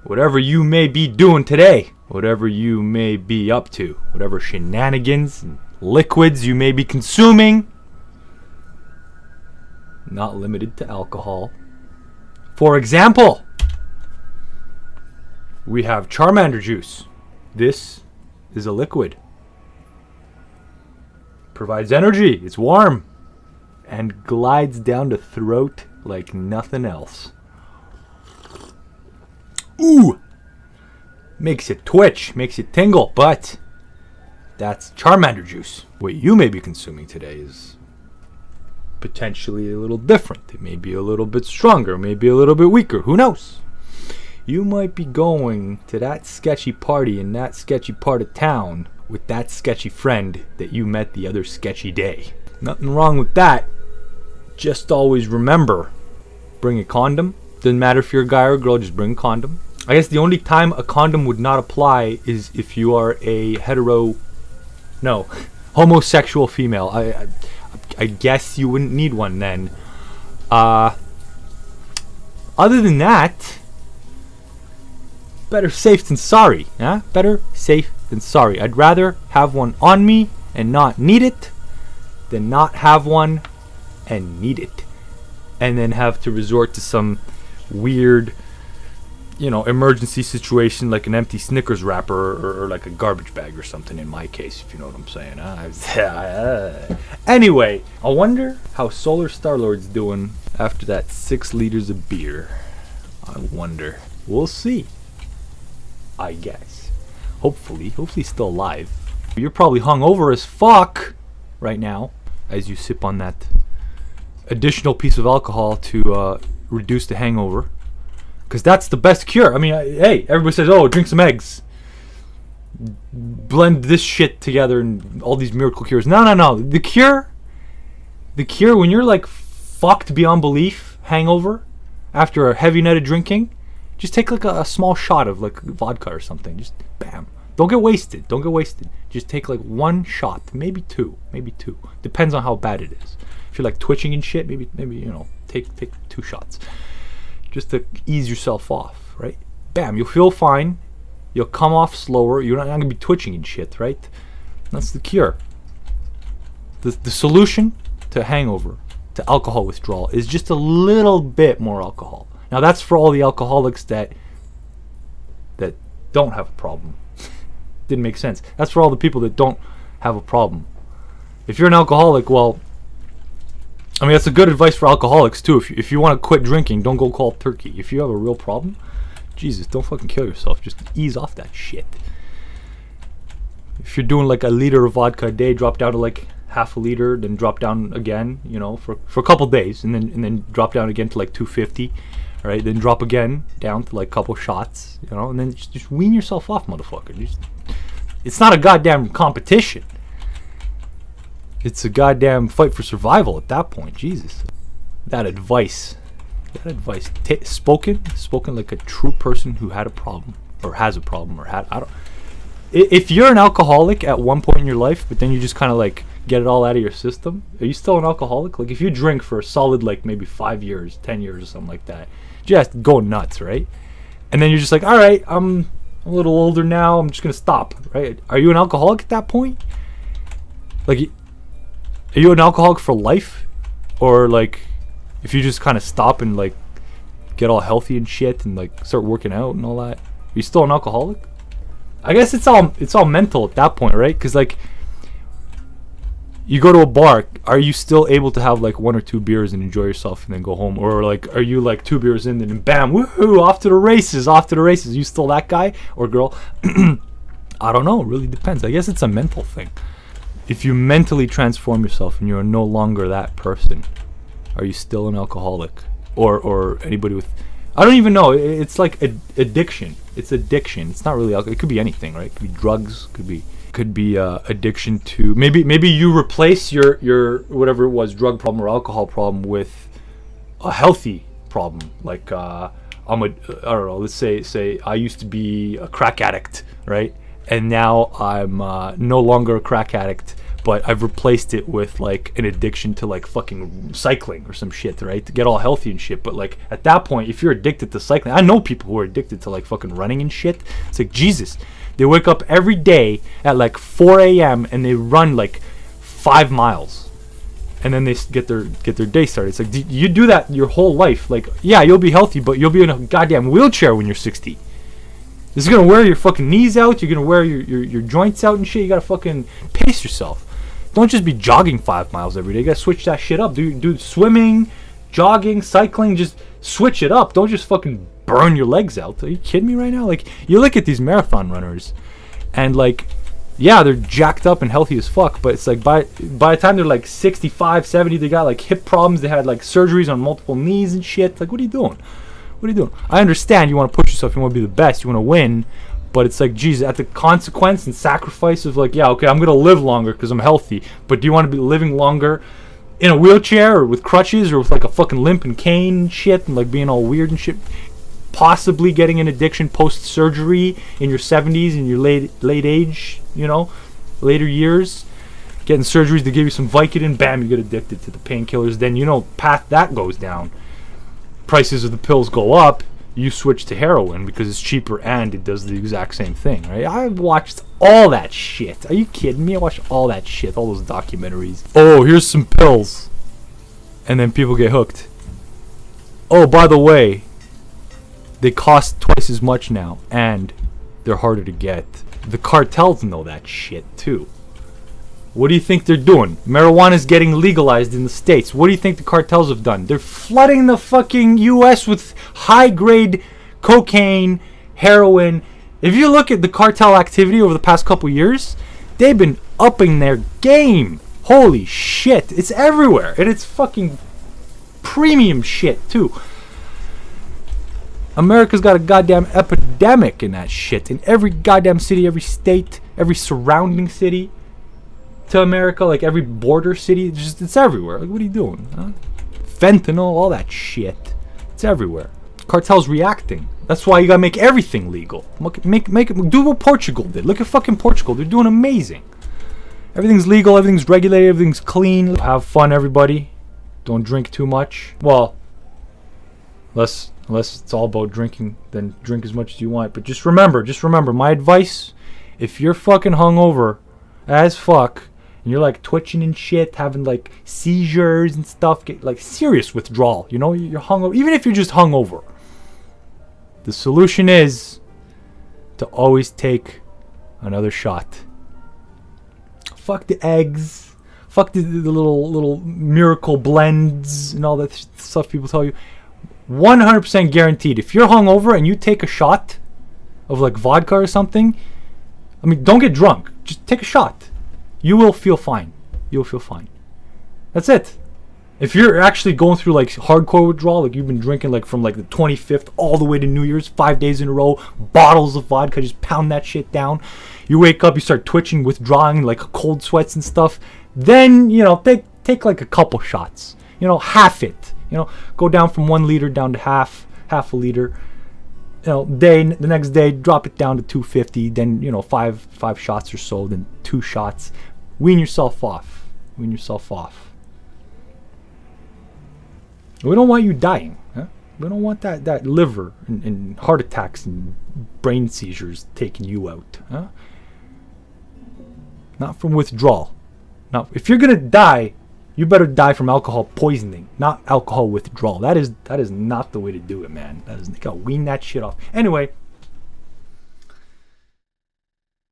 whatever you may be doing today, whatever you may be up to, whatever shenanigans and liquids you may be consuming, not limited to alcohol. For example, we have Charmander juice. This is a liquid. Provides energy, it's warm, and glides down the throat like nothing else. Ooh! Makes it twitch, makes it tingle, but that's Charmander juice. What you may be consuming today is potentially a little different. It may be a little bit stronger, maybe a little bit weaker, who knows? You might be going to that sketchy party in that sketchy part of town with that sketchy friend that you met the other sketchy day. Nothing wrong with that. Just always remember, bring a condom. Doesn't matter if you're a guy or a girl, just bring a condom. I guess the only time a condom would not apply is if you are a homosexual female. I guess you wouldn't need one then. Other than that, better safe than sorry. Huh? Better safe than sorry. I'd rather have one on me and not need it than not have one and need it, and then have to resort to some weird, emergency situation like an empty Snickers wrapper or like a garbage bag or something in my case, if you know what I'm saying. Anyway, I wonder how Solar Star-Lord's doing after that 6 liters of beer. I wonder. We'll see. I guess. Hopefully still alive. You're probably hungover as fuck right now as you sip on that additional piece of alcohol to reduce the hangover, because that's the best cure. I mean, hey, everybody says, oh, drink some eggs, blend this shit together and all these miracle cures. No, the cure when you're like fucked beyond belief, hangover after a heavy night of drinking, just take like a small shot of like vodka or something. Just bam. Don't get wasted. Just take like 1 shot, maybe two. Depends on how bad it is. If you're like twitching and shit, maybe take 2 shots just to ease yourself off, right? Bam, you'll feel fine. You'll come off slower. You're not gonna be twitching and shit, right? That's the cure. The solution to hangover, to alcohol withdrawal, is just a little bit more alcohol. Now that's for all the alcoholics that don't have a problem. Didn't make sense. That's for all the people that don't have a problem. If you're an alcoholic, well, I mean, that's a good advice for alcoholics too. If you want to quit drinking, don't go cold turkey. If you have a real problem, Jesus, don't fucking kill yourself. Just ease off that shit. If you're doing like a liter of vodka a day, drop down to like half a liter, then drop down again, for a couple days, and then drop down again to like 250. All right, then drop again down to like a couple shots, and then just wean yourself off, motherfucker. It's not a goddamn competition. It's a goddamn fight for survival at that point. Jesus. That advice spoken like a true person who had a problem or has a problem if you're an alcoholic at one point in your life, but then you just kind of like get it all out of your system, are you still an alcoholic? Like if you drink for a solid like maybe 5 years, 10 years or something like that, just go nuts, right? And then you're just like, all right, I'm a little older now, I'm just gonna stop, right? Are you an alcoholic at that point? Like, are you an alcoholic for life? Or like, if you just kind of stop and like get all healthy and shit and like start working out and all that, are you still an alcoholic? I guess it's all mental at that point, right? Because like, you go to a bar, are you still able to have like 1 or 2 beers and enjoy yourself and then go home? Or like, are you like 2 beers in and then bam, woohoo, off to the races. You still that guy or girl? I don't know, it really depends. I guess it's a mental thing. If you mentally transform yourself and you're no longer that person, are you still an alcoholic? Or anybody with, I don't even know, it's like addiction. It's addiction. It's not really alcohol. It could be anything, right? It could be drugs, could be addiction to, maybe you replace your whatever it was, drug problem or alcohol problem with a healthy problem. Like I don't know, let's say I used to be a crack addict, right? And now I'm no longer a crack addict, but I've replaced it with like an addiction to like fucking cycling or some shit, right? To get all healthy and shit. But like at that point, if you're addicted to cycling, I know people who are addicted to like fucking running and shit. It's like, Jesus. They wake up every day at like 4 a.m. and they run like 5 miles. And then they get their day started. It's like, you do that your whole life. Like, yeah, you'll be healthy, but you'll be in a goddamn wheelchair when you're 60. This is gonna wear your fucking knees out. You're gonna wear your joints out and shit. You gotta fucking pace yourself. Don't just be jogging 5 miles every day. You gotta switch that shit up. Do swimming, jogging, cycling. Just switch it up. Don't just fucking burn your legs out. Are you kidding me right now? Like, you look at these marathon runners, and like, yeah, they're jacked up and healthy as fuck. But it's like by the time they're like 65, 70, they got like hip problems. They had like surgeries on multiple knees and shit. Like, what are you doing? What are you doing? I understand you want to push yourself, you want to be the best, you want to win, but it's like, geez, at the consequence and sacrifice of like, yeah, okay, I'm gonna live longer because I'm healthy, but do you want to be living longer in a wheelchair or with crutches or with like a fucking limp and cane and shit and like being all weird and shit, possibly getting an addiction post surgery in your 70s, in your late age, you know, later years, getting surgeries to give you some Vicodin, bam, you get addicted to the painkillers. Then you know, path that goes down, prices of the pills go up, you switch to heroin because it's cheaper and it does the exact same thing, right? I watched all that shit. Are you kidding me? I watched all that shit, all those documentaries. Oh, here's some pills. And then people get hooked. Oh, by the way, they cost twice as much now and they're harder to get. The cartels know that shit too. What do you think they're doing? Marijuana is getting legalized in the States. What do you think the cartels have done? They're flooding the fucking U.S. with high-grade cocaine, heroin. If you look at the cartel activity over the past couple years, they've been upping their game. Holy shit. It's everywhere. And it's fucking premium shit, too. America's got a goddamn epidemic in that shit. In every goddamn city, every state, every surrounding city to America, like every border city, it's everywhere. Like, what are you doing? Huh? Fentanyl, all that shit. It's everywhere. Cartels reacting. That's why you gotta make everything legal. Do what Portugal did. Look at fucking Portugal. They're doing amazing. Everything's legal, everything's regulated, everything's clean. Have fun, everybody. Don't drink too much. Well, unless it's all about drinking, then drink as much as you want. But just remember, my advice, if you're fucking hungover as fuck, and you're like twitching and shit, having like seizures and stuff, get like serious withdrawal, you know, you're hungover, even if you're just hungover, the solution is to always take another shot. Fuck the eggs, fuck the little miracle blends and all that stuff people tell you. 100% guaranteed, if you're hungover and you take a shot of like vodka or something, I mean, don't get drunk, just take a shot. You will feel fine. You'll feel fine. That's it. If you're actually going through like hardcore withdrawal, like you've been drinking like from like the 25th all the way to New Year's, 5 days in a row, bottles of vodka, just pound that shit down. You wake up, you start twitching, withdrawing, like cold sweats and stuff. Then, you know, take like a couple shots. You know, half it. You know, go down from 1 liter down to half a liter. You know, the next day, drop it down to 250. Then, you know, five shots or so. Then 2 shots. Wean yourself off. We don't want you dying. Huh? We don't want that liver and heart attacks and brain seizures taking you out. Huh? Not from withdrawal. Now, if you're gonna die, you better die from alcohol poisoning, not alcohol withdrawal. That is not the way to do it, man. You gotta wean that shit off. Anyway,